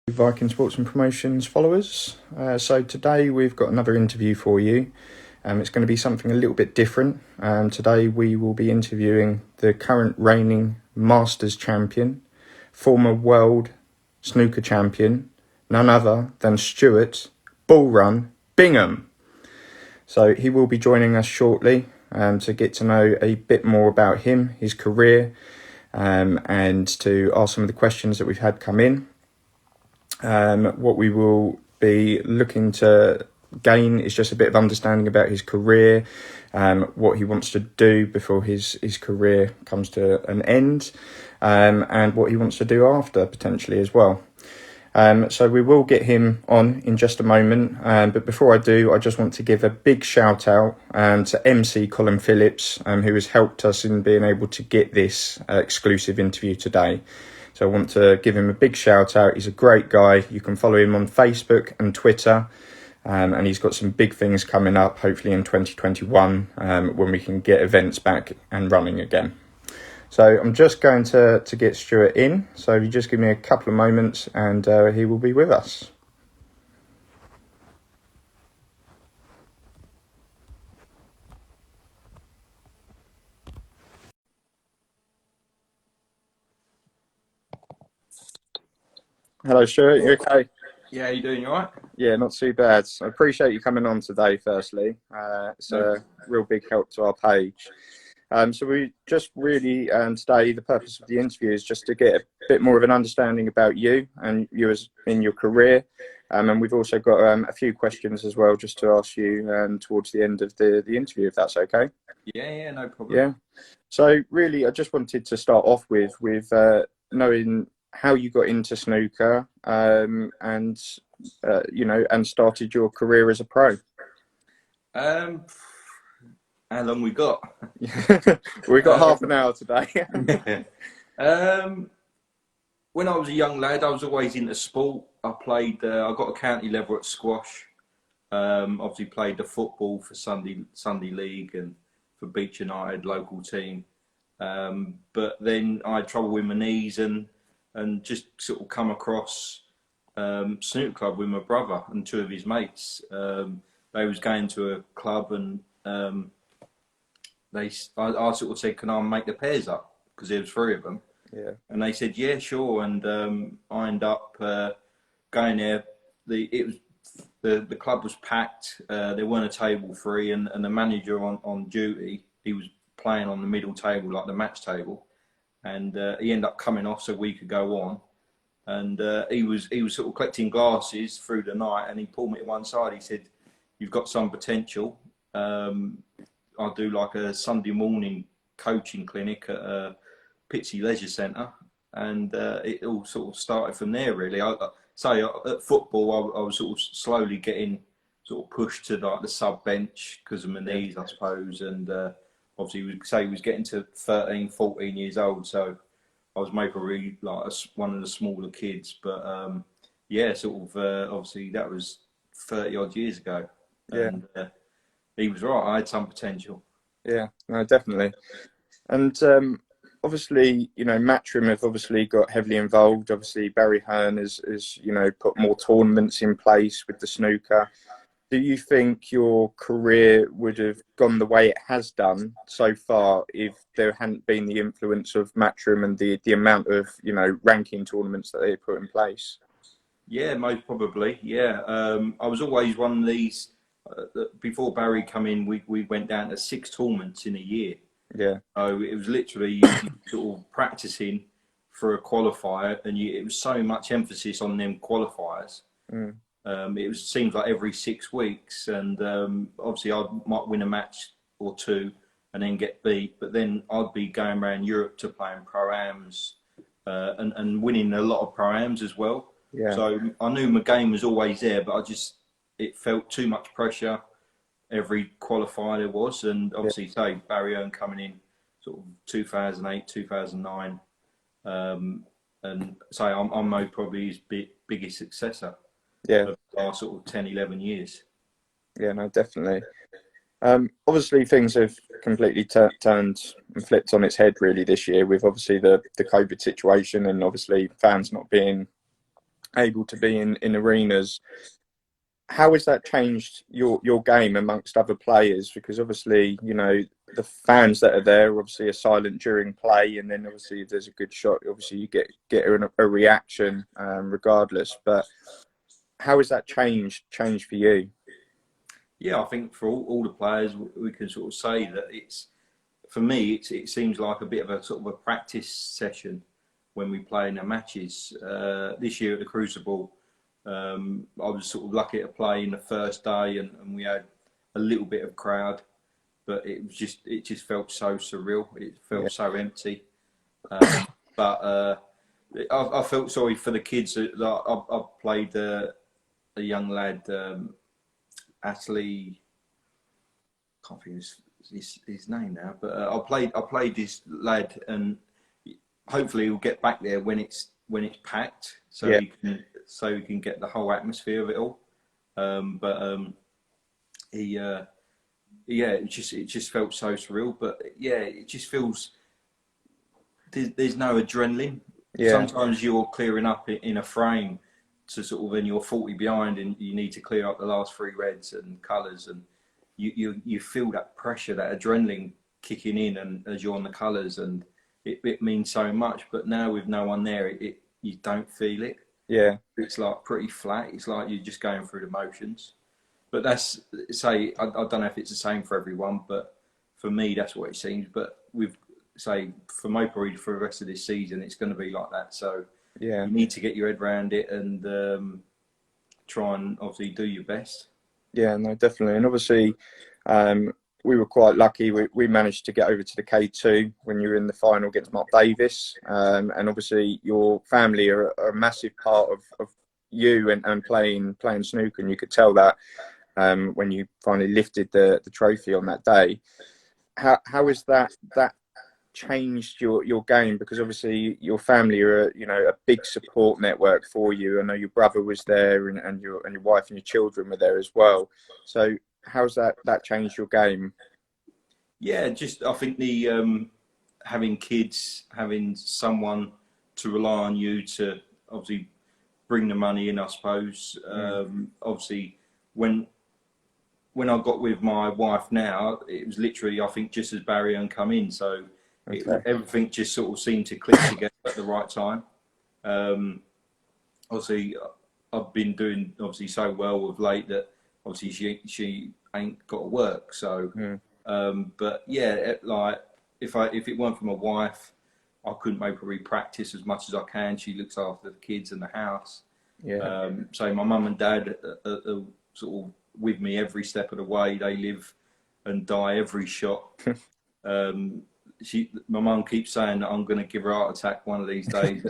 Viking Sports and Promotions followers. So today we've got another interview for you. It's going to be something a little bit different. Today we will be interviewing the current reigning Masters champion, former world snooker champion, none other than Stuart Bull Run Bingham. So he will be joining us shortly to get to know a bit more about him, his career, and to ask some of the questions that we've had come in. What we will be looking to gain is just a bit of understanding about his career, what he wants to do before his career comes to an end, and what he wants to do after potentially as well. So we will get him on in just a moment, but before I do, I just want to give a big shout out to MC Colin Phillips, who has helped us in being able to get this exclusive interview today. So I want to give him a big shout out. He's a great guy. You can follow him on Facebook and Twitter. And he's got some big things coming up, hopefully in 2021, when we can get events back and running again. So I'm just going to get Stuart in. So if you just give me a couple of moments and he will be with us. Hello, Stuart. You okay? Yeah, you doing all right? Yeah, not too bad. I appreciate you coming on today, firstly. It's a real big help to our page. So we just really, today, the purpose of the interview is just to get a bit more of an understanding about you and you as in your career. And we've also got a few questions as well, just to ask you towards the end of the interview, if that's okay. Yeah, no problem. Yeah. So really, I just wanted to start off with knowing how you got into snooker and started your career as a pro. How long we got? We've got half an hour today. When I was a young lad, I was always into sport. I got a county level at squash. Obviously played the football for Sunday League and for Beach United local team. But then I had trouble with my knees and just sort of come across snooker club with my brother and two of his mates. They was going to a club and I sort of said, "Can I make the pairs up?" Because there was three of them. Yeah. And they said, "Yeah, sure." And I ended up going there. The club was packed. There weren't a table free, and the manager on duty, he was playing on the middle table, like the match table. And he ended up coming off so we could go on. And he was sort of collecting glasses through the night, and he pulled me to one side. He said, "You've got some potential. I'll do like a Sunday morning coaching clinic at Pitsea Leisure Centre." And it all sort of started from there, really. At football, I was sort of slowly getting sort of pushed to like the sub bench because of my knees, I suppose. And obviously, he was getting to 13, 14 years old. So I was maybe probably like one of the smaller kids. But obviously that was 30 odd years ago. Yeah. And he was right. I had some potential. Yeah, no, definitely. And obviously, Matchroom have obviously got heavily involved. Obviously, Barry Hearn has put more tournaments in place with the snooker. Do you think your career would have gone the way it has done so far if there hadn't been the influence of Matchroom and the amount of ranking tournaments that they put in place? Yeah, most probably. Yeah, I was always one of these. Before Barry come in, we went down to 6 tournaments in a year. Yeah. So it was literally sort of practicing for a qualifier, and it was so much emphasis on them qualifiers. Mm. It seems like every 6 weeks, and obviously I might win a match or two and then get beat, but then I'd be going around Europe to playing pro-ams and winning a lot of pro-ams as well. Yeah. So I knew my game was always there, but it felt too much pressure every qualifier there was. And obviously, say, Barry Hearn coming in sort of 2008, 2009. And say, I'm most probably his biggest successor. Yeah. Of the last sort of 10, 11 years. Yeah, no, definitely. Obviously, things have completely turned and flipped on its head really this year with obviously the COVID situation and obviously fans not being able to be in arenas. How has that changed your game amongst other players? Because obviously, you know, the fans that are there obviously are silent during play, and then obviously if there's a good shot, obviously you get a reaction regardless. But how has that changed for you? Yeah, I think for all the players, we can sort of say that it's, for me, it seems like a bit of a sort of a practice session when we play in our matches. This year at the Crucible, I was sort of lucky to play in the first day, and we had a little bit of crowd, but it just felt so surreal. It Yeah, felt so empty. But I felt sorry for the kids. I played a young lad, Astley. Can't think of his name now, but I played this lad, and hopefully he'll get back there when it's packed, yeah, so he can get the whole atmosphere of it all. But he yeah, it just felt so surreal. But yeah, it just feels there's no adrenaline. yeah, Sometimes you're clearing up in a frame to sort of, and you're 40 behind, and you need to clear up the last three reds and colours, and you feel that pressure, that adrenaline kicking in, and as you're on the colours, and it means so much. But now with no one there, you don't feel it. yeah, It's like pretty flat. It's like you're just going through the motions. But that's, say, I don't know if it's the same for everyone, but for me that's what it seems. But with, say, for Mopareed for the rest of this season, it's going to be like that. So yeah. you need to get your head around it, and try and obviously do your best. Yeah, no, definitely. And obviously, um, we were quite lucky. We managed to get over to the K2 when you were in the final against Mark Davis. And obviously, your family are a massive part of you and playing snooker. And you could tell that when you finally lifted the trophy on that day. How is that changed your game? Because obviously your family are, you know, a big support network for you. I know your brother was there, and your wife and your children were there as well. So how's that changed your game? Yeah, just I think the having kids, having someone to rely on you to obviously bring the money in, I suppose. Mm, Obviously, when when I got with my wife now, it was literally, I think, just as Barry and come in, so okay. everything just sort of seemed to click together at the right time. Um, Obviously, I've been doing obviously so well of late that obviously she ain't got to work. So, Mm, but yeah, like if it weren't for my wife, I couldn't maybe practice as much as I can. She looks after the kids and the house. yeah. So my mum and dad are sort of with me every step of the way. They live and die every shot. Um, my mum keeps saying that I'm going to give her a heart attack one of these days.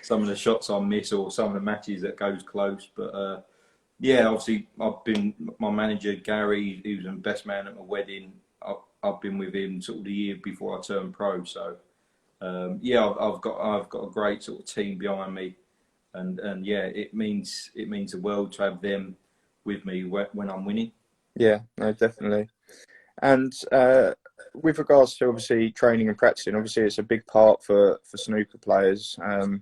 Some of the shots I miss, or some of the matches that goes close. But yeah, obviously I've been my manager Gary. He was the best man at my wedding. I've been with him sort of the year before I turned pro. So yeah, I've got a great sort of team behind me, and yeah, it means the world to have them with me when I'm winning. Yeah, no, definitely. And with regards to obviously training and practicing, obviously it's a big part for snooker players.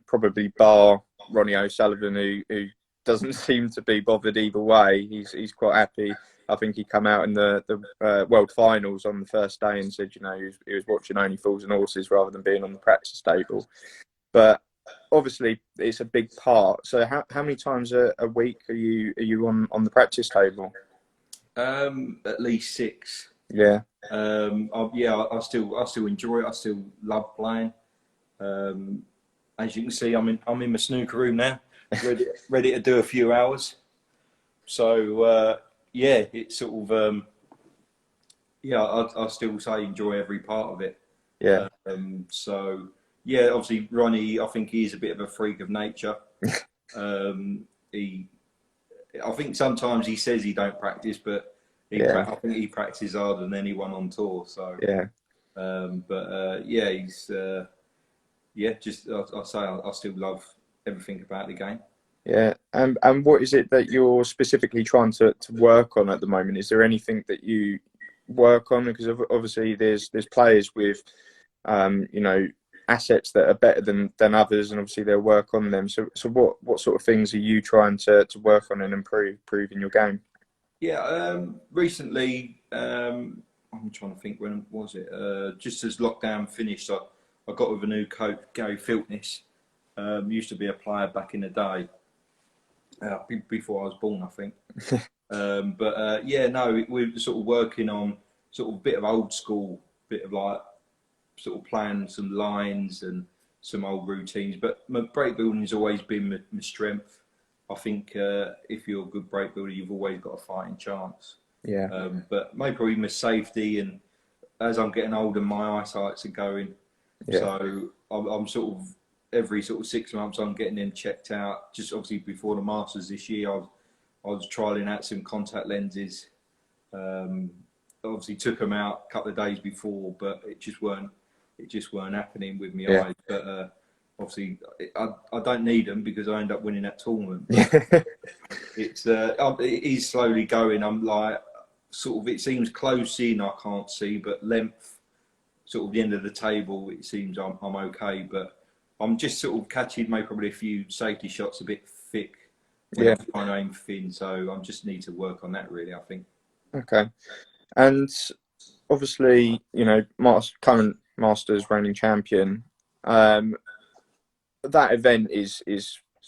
Probably bar Ronnie O'Sullivan, who doesn't seem to be bothered either way. He's quite happy. I think he come out in the world finals on the first day and said, you know, he was watching Only Fools and Horses rather than being on the practice table. But obviously it's a big part. So how many times a week are you on the practice table? At least six. Yeah, Yeah, I still enjoy it. I still love playing. Um, as you can see, I'm in my snooker room now, ready to do a few hours. So yeah, it's sort of yeah, I still say enjoy every part of it. yeah, So yeah, obviously Ronnie, I think he is a bit of a freak of nature. He, I think sometimes he says he don't practice, but yeah, I think he practices harder than anyone on tour. So, yeah. but yeah, he's yeah. Just I say I still love everything about the game. Yeah, and what is it that you're specifically trying to work on at the moment? Is there anything that you work on? Because obviously there's players with, you know, assets that are better than others, and obviously they'll work on them. So what sort of things are you trying to work on and improve in your game? Yeah, recently, I'm trying to think, when was it? Just as lockdown finished, I got with a new coach, Gary Filtness. Used to be a player back in the day, before I was born, I think. But yeah, no, we're sort of working on sort of a bit of old school, bit of like sort of playing some lines and some old routines. But my break building has always been my strength. I think if you're a good break builder, you've always got a fighting chance. Yeah, But maybe probably my safety, and as I'm getting older, my eyesight's are going. yeah, So I'm sort of every sort of 6 months I'm getting them checked out. Just obviously before the Masters this year, I was trialing out some contact lenses. Um, Obviously took them out a couple of days before, but it just weren't happening with my yeah, eyes. But obviously I don't need them because I end up winning that tournament. But yeah, it is slowly going. I'm like sort of, it seems close in, I can't see, but length, sort of the end of the table, it seems I'm okay. But I'm just sort of catching maybe probably a few safety shots a bit thick when yeah. I'm trying to aim thin. So I just need to work on that really, I think. Okay, and obviously, current Masters reigning champion. That event is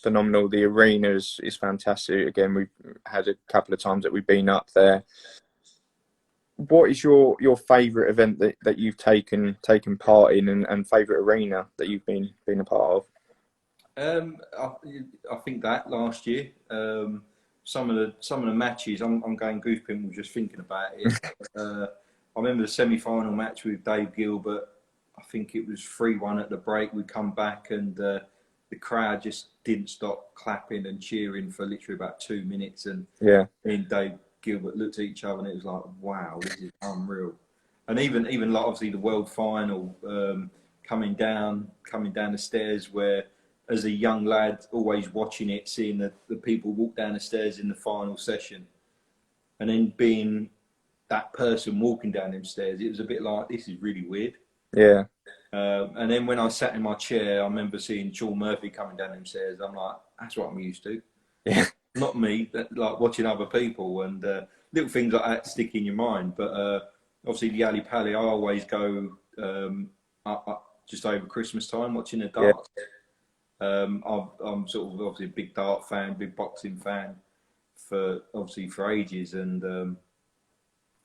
phenomenal. The arena is fantastic. Again, we've had a couple of times that we've been up there. What is your favourite event that you've taken part in, and favourite arena that you've been a part of? I think that last year, some of the matches, I'm going goose pimple just thinking about it. I remember the semi-final match with Dave Gilbert. I think it was 3-1 at the break. We come back and the crowd just didn't stop clapping and cheering for literally about 2 minutes. And Yeah, me and Dave Gilbert looked at each other and it was like, wow, this is unreal. And even like obviously the world final, coming down the stairs, where as a young lad always watching it, seeing the people walk down the stairs in the final session, and then being that person walking down them stairs, it was a bit like, this is really weird. yeah, And then when I sat in my chair, I remember seeing Sean Murphy coming down them stairs. I'm like, that's what I'm used to. yeah, Not me, like watching other people, and little things like that stick in your mind. But obviously the Ali Pali, I always go up just over Christmas time watching the yeah, darts. I'm sort of obviously a big dart fan, big boxing fan for ages, and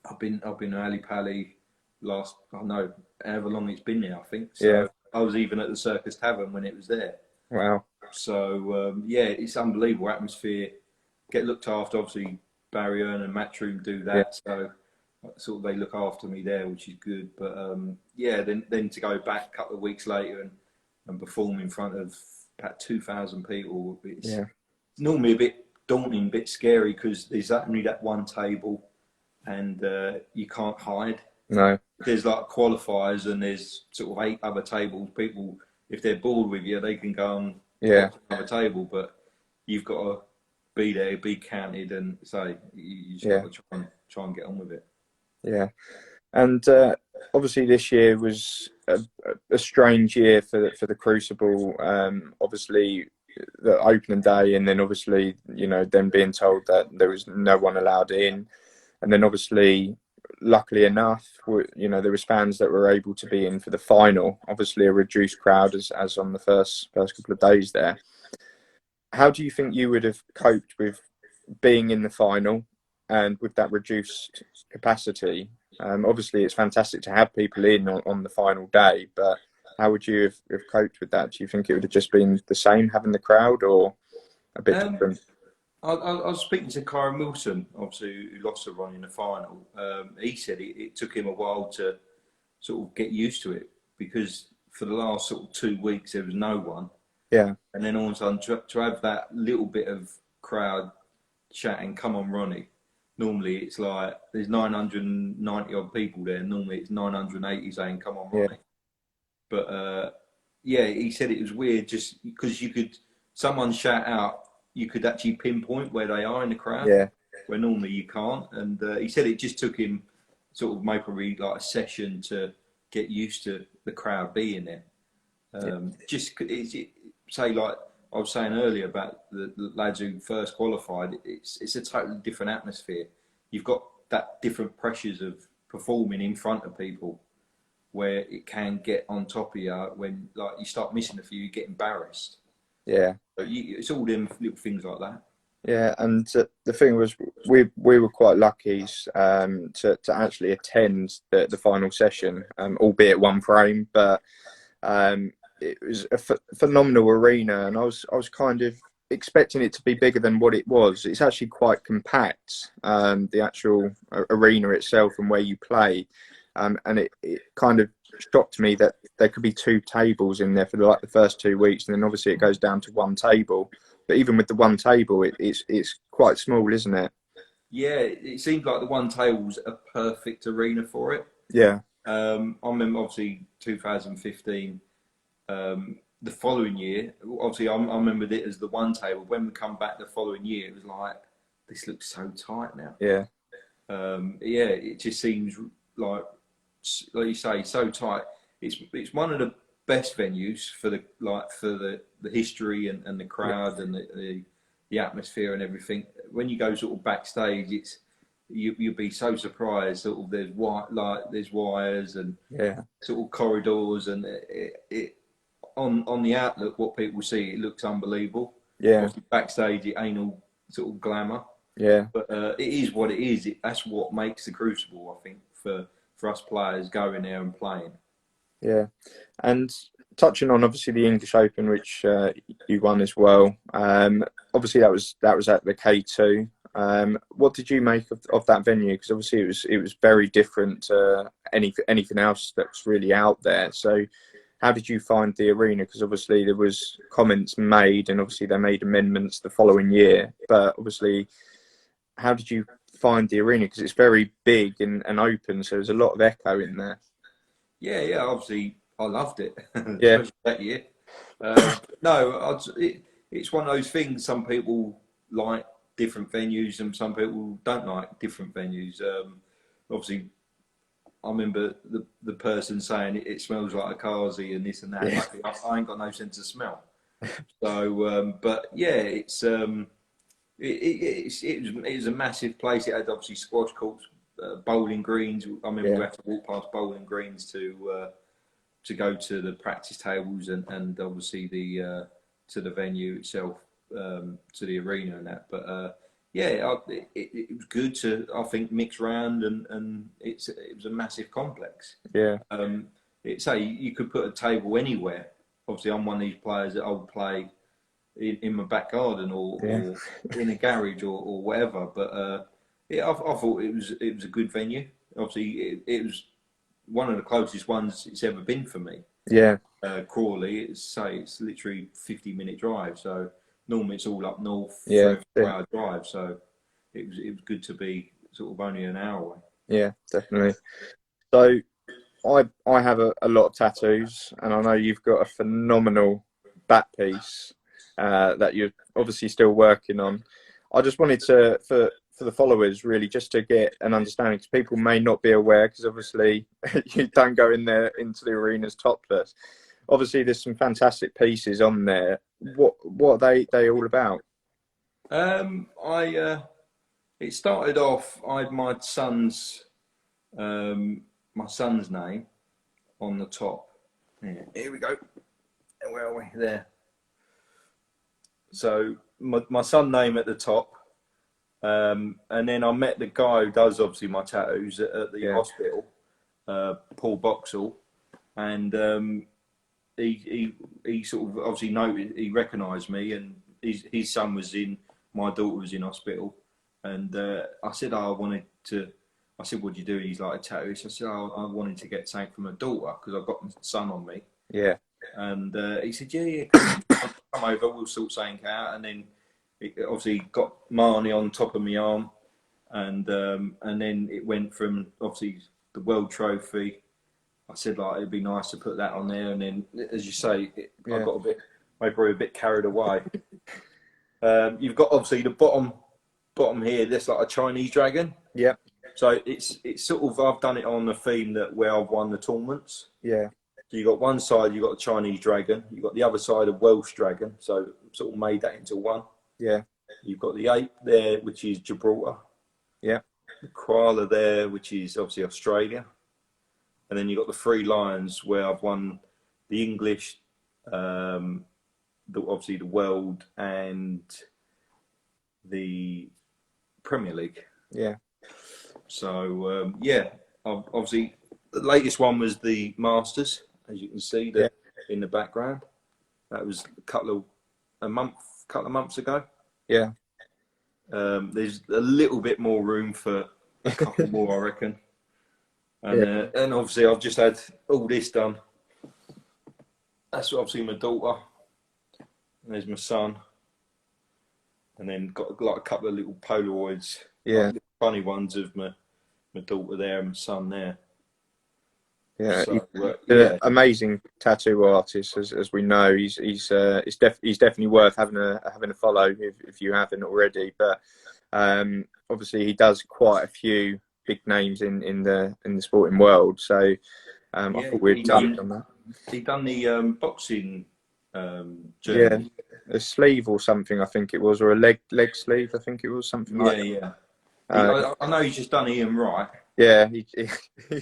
I've been to Ali Pali last, I don't know, however long it's been there, I think. yeah. So I was even at the Circus Tavern when it was there. Wow. So yeah, it's unbelievable atmosphere. Get looked after. Obviously, Barry Earn and Matchroom do Yeah, that, so sort of they look after me there, which is good. But yeah, then to go back a couple of weeks later and perform in front of about 2,000 people, it's yeah. normally a bit daunting, a bit scary, because there's only that one table, and you can't hide. No. There's like qualifiers, and there's sort of 8 other tables. People, if they're bored with you, they can go and Yeah, watch another table, but you've got to be there, be counted, and say you just yeah, got to try and get on with it. yeah. And obviously, this year was a strange year for the Crucible. Obviously, the opening day, and then obviously, them being told that there was no one allowed in, and then obviously, luckily enough, there was fans that were able to be in for the final. Obviously, a reduced crowd as on the first couple of days there. How do you think you would have coped with being in the final and with that reduced capacity? Obviously, it's fantastic to have people in on the final day, but how would you have coped with that? Do you think it would have just been the same having the crowd, or a bit Um, different? I was speaking to Kyron Wilson, obviously, who lost to Ron in the final. He said it took him a while to sort of get used to it, because for the last sort of 2 weeks there was no one, Yeah, and then all of a sudden to have that little bit of crowd chatting, "Come on, Ronnie." Normally it's like there's 990 odd people there. Normally it's 980 saying, "Come on, yeah, Ronnie." But yeah, he said it was weird just because someone shout out, you could actually pinpoint where they are in the crowd, yeah, where normally you can't. And he said it just took him sort of maybe like a session to get used to the crowd being there. Yeah. Say like I was saying earlier about the lads who first qualified, it's a totally different atmosphere. You've got that different pressures of performing in front of people, where it can get on top of you when like you start missing a few, you get embarrassed. Yeah. So it's all them little things like that. Yeah, and the thing was, we were quite lucky to actually attend the final session, albeit one frame, but it was a phenomenal arena, and I was kind of expecting it to be bigger than what it was. It's actually quite compact, the actual arena itself and where you play, and it kind of shocked me that there could be two tables in there for like the first 2 weeks, and then obviously it goes down to one table. But even with the one table, it's quite small, isn't it? Yeah, it seems like the one table's a perfect arena for it. Yeah, I remember obviously 2015. The following year, obviously, I remembered it as the one table. When we come back the following year, it was like, this looks so tight now. yeah, Yeah, it just seems like you say, so tight. It's one of the best venues for the history and the yeah, crowd and the atmosphere and everything. When you go sort of backstage, you'll be so surprised. Sort of there's wires and yeah, sort of corridors, and it on the outlook, what people see, it looks unbelievable. yeah, Obviously, backstage, it ain't all sort of glamour, yeah, but it is what it is. That's what makes the Crucible, I think, for us players going there and playing. yeah. And touching on obviously the English Open, which you won as well. Obviously that was at the K2. What did you make of that venue? Because obviously it was very different to anything else that's really out there. So how did you find the arena? Because obviously there was comments made, and obviously they made amendments the following year. But obviously, how did you find the arena? Because it's very big and open, so there's a lot of echo in there. Yeah. Obviously, I loved it, Yeah, especially that year. No, it's one of those things. Some people like different venues, and some people don't like different venues. Obviously, I remember the person saying it smells like a Kazi and this and that. yeah, Luckily, I ain't got no sense of smell. So, but yeah, it was a massive place. It had obviously squash courts, bowling greens. I remember we yeah, had to walk past bowling greens to go to the practice tables and obviously to the venue itself, to the arena and that. But yeah, it was good to, I think, mix round, and it was a massive complex. yeah, Say you could put a table anywhere. Obviously, I'm one of these players that I'll play in my back garden yeah, or in a garage or whatever. But yeah, I thought it was a good venue. Obviously, it was one of the closest ones it's ever been for me. yeah, Crawley, it's literally 50-minute drive. So normally it's all up north, yeah, 3 or 4 hour drive. So it was good to be sort of only an hour away. yeah, definitely. So I have a lot of tattoos, and I know you've got a phenomenal back piece that you're obviously still working on. I just wanted to for the followers really just to get an understanding, because people may not be aware, because obviously you don't go in there into the arenas topless. Obviously, there's some fantastic pieces on there. What are they all about? I it started off. I had my son's name on the top. Yeah, here we go. Where are we? There. So my son name at the top, and then I met the guy who does obviously my tattoos at the hospital, Paul Boxall, and he sort of obviously noted, he recognised me, and his son was in, my daughter was in hospital, and I said, I said, what do you do? He's like, a tattooist. I said, I wanted to get something for my daughter because I've got my son on me. Yeah, And he said, yeah, come over, we'll sort something out. And then it obviously got Marnie on top of my arm, and then it went from obviously the world trophy. I said like it'd be nice to put that on there, and then as you say, I got maybe a bit carried away. You've got obviously the bottom here. That's like a Chinese dragon. yeah, So it's sort of, I've done it on the theme that where I've won the tournaments. yeah, So you got one side, you got a Chinese dragon. You got the other side, a Welsh dragon. So sort of made that into one. Yeah. You've got the ape there, which is Gibraltar. Yeah. The koala there, which is obviously Australia. And then you've got the three lions, where I've won the English, obviously the world, and the Premier League. Yeah. So yeah, obviously the latest one was the Masters, as you can see in the background. That was a couple of months ago. Yeah. There's a little bit more room for a couple more, I reckon. And obviously I've just had all this done. That's obviously my daughter. And there's my son. And then got like a couple of little Polaroids, like funny ones of my daughter there and my son there. Yeah, So, amazing tattoo artist, as we know. He's definitely worth having a follow if you haven't already. But obviously he does quite a few big names in the sporting world. So I thought we'd touch on that. He done the boxing journey. Yeah, a sleeve or something, I think it was, or a leg sleeve, I think it was something like that. Yeah. I know he's just done Ian Wright. Yeah, he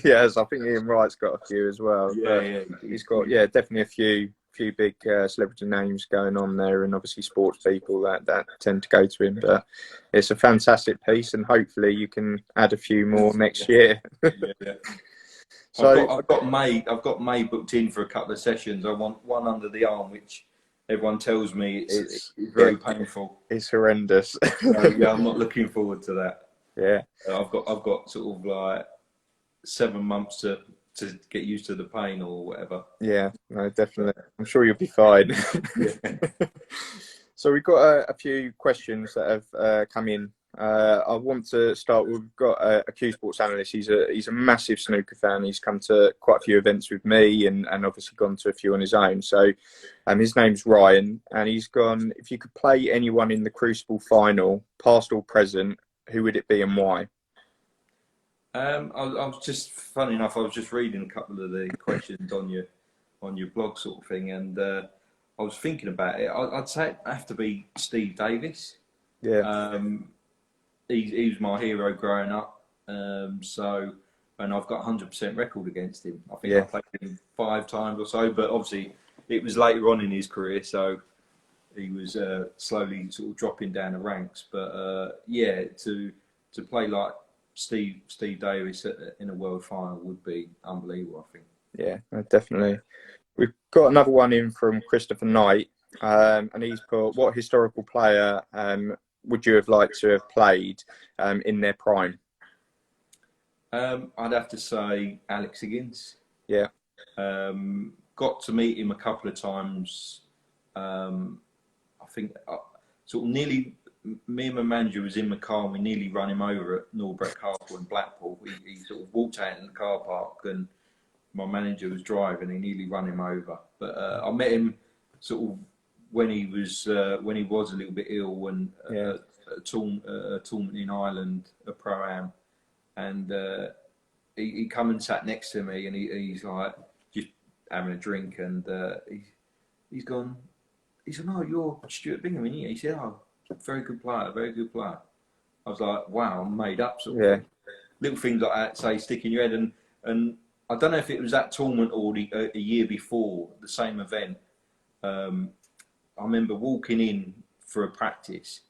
has. I think Ian Wright's got a few as well. Yeah. He's got definitely a few big celebrity names going on there, and obviously sports people that tend to go to him. But it's a fantastic piece, and hopefully you can add a few more next year. Yeah. So I've got May booked in for a couple of sessions. I want one under the arm, which everyone tells me it's very painful. It's horrendous. Yeah, I'm not looking forward to that. Yeah, I've got sort of like 7 months to get used to the pain or whatever. Yeah, no, definitely. I'm sure you'll be fine. So we've got a few questions that have come in. I want to start. We've got a Q Sports analyst. He's a massive snooker fan. He's come to quite a few events with me, and obviously gone to a few on his own. So, his name's Ryan, and he's gone. If you could play anyone in the Crucible final, past or present, who would it be and why? I was just, funny enough, I was just reading a couple of the questions on your blog sort of thing, and I was thinking about it. I'd say it'd have to be Steve Davis. Yeah. He was my hero growing up. And I've got 100% record against him. I think I played him 5 times or so, but obviously it was later on in his career, so he was slowly sort of dropping down the ranks. But to play like Steve Davis in a world final would be unbelievable, I think. Yeah, definitely. We've got another one in from Christopher Knight, and he's put, what historical player would you have liked to have played in their prime? I'd have to say Alex Higgins. Yeah. Got to meet him a couple of times. I think sort of nearly, me and my manager was in the car and we nearly ran him over at Norbrett Castle in Blackpool. He sort of walked out in the car park and my manager was driving. He nearly ran him over. But I met him sort of when he was a little bit ill, and a tournament in Ireland, a Pro-Am, and he come and sat next to me, and he's like just having a drink, and he's gone. He said, "No, you're Stuart Bingham, aren't you?" He said, "Oh, very good player, very good player." I was like, "Wow, I'm made up." Sort of thing. Little things like that, say, stick in your head, and I don't know if it was that tournament or a year before the same event. I remember walking in for a practice,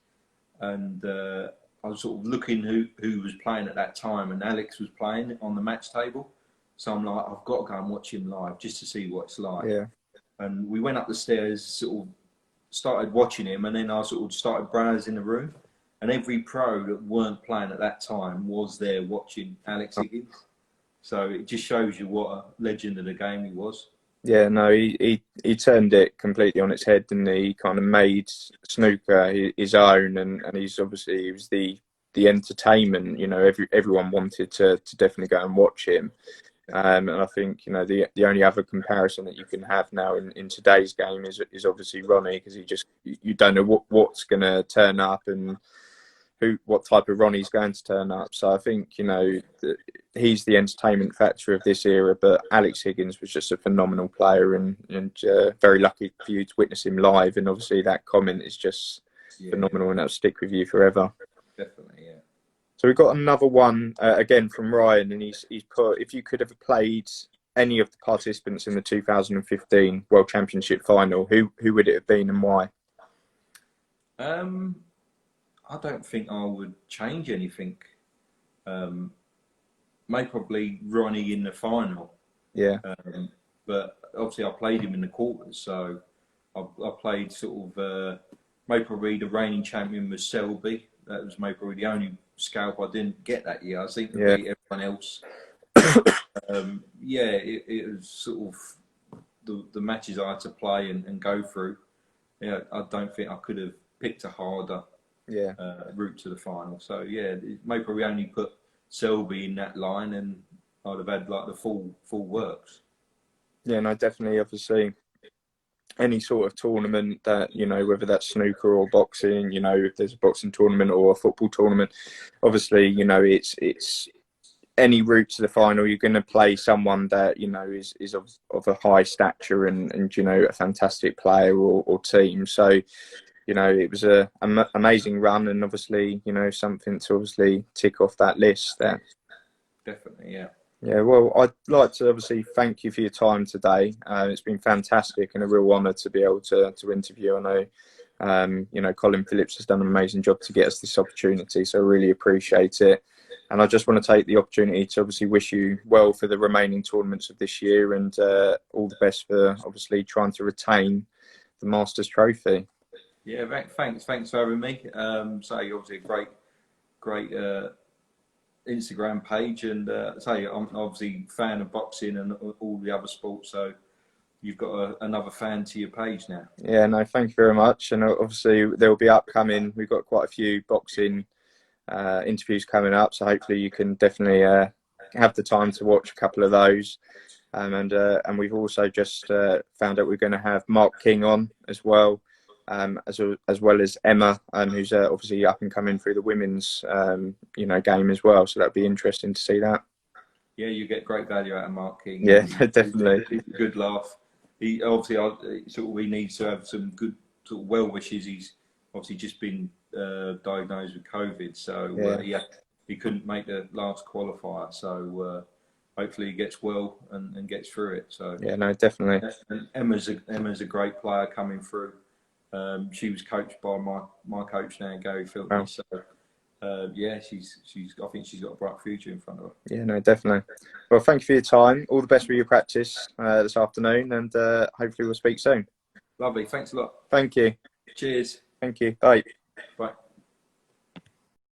and I was sort of looking who was playing at that time, and Alex was playing on the match table. So I'm like, I've got to go and watch him live just to see what it's like. Yeah. And we went up the stairs, sort of started watching him, and then I sort of started browsing the room, and every pro that weren't playing at that time was there watching Alex Higgins. So it just shows you what a legend of the game he was. Yeah, no, he turned it completely on its head, and he kind of made snooker his own, and he was the entertainment. You know, everyone wanted to definitely go and watch him. And I think, you know, the only other comparison that you can have now in today's game is obviously Ronnie, because you don't know what's going to turn up, and what type of Ronnie's going to turn up. So I think, you know, he's the entertainment factor of this era, but Alex Higgins was just a phenomenal player, and very lucky for you to witness him live. And obviously that comment is just phenomenal, and that'll stick with you forever. Definitely, yeah. So we've got another one again from Ryan, and he's put, if you could have played any of the participants in the 2015 World Championship final, who would it have been and why? I don't think I would change anything. Maybe probably Ronnie in the final. Yeah. But obviously I played him in the quarters, so I played sort of maybe probably the reigning champion was Selby. That was maybe probably the only scalp I didn't get that year. I think to beat everyone else. It was sort of the matches I had to play and go through. Yeah, I don't think I could have picked a harder route to the final. So maybe probably only put Selby in that line, and I'd have had like the full works. Yeah, no, definitely. Obviously, any sort of tournament that, you know, whether that's snooker or boxing, you know, if there's a boxing tournament or a football tournament, obviously, you know, it's any route to the final, you're going to play someone that, you know, is of a high stature and you know, a fantastic player or team. So, you know, it was a amazing run, and obviously, you know, something to obviously tick off that list there. Definitely, yeah. Yeah, well, I'd like to obviously thank you for your time today. It's been fantastic and a real honour to be able to interview. I know, you know, Colin Phillips has done an amazing job to get us this opportunity, so I really appreciate it. And I just want to take the opportunity to obviously wish you well for the remaining tournaments of this year, and all the best for obviously trying to retain the Masters Trophy. Yeah, thanks for having me. So obviously a great Instagram page, and I'm obviously a fan of boxing and all the other sports, so you've got another fan to your page now. Yeah, no, thank you very much. And obviously there will be upcoming, we've got quite a few boxing interviews coming up, so hopefully you can definitely have the time to watch a couple of those. And we've also just found out we're going to have Mark King on as well. As well as Emma, who's obviously up and coming through the women's you know, game as well. So that'd be interesting to see that. Yeah, you get great value out of Mark King. Yeah, definitely. He's a good laugh. He obviously he needs to have some good sort of well wishes. He's obviously just been diagnosed with COVID, so he couldn't make the last qualifier. So hopefully he gets well and gets through it. So yeah, no, definitely. And Emma's a great player coming through. She was coached by my coach now, Gary Filthy. Oh. So she's I think she's got a bright future in front of her. Yeah, no, definitely. Well, thank you for your time. All the best with your practice this afternoon, and hopefully we'll speak soon. Lovely. Thanks a lot. Thank you. Cheers. Thank you. Bye. Bye.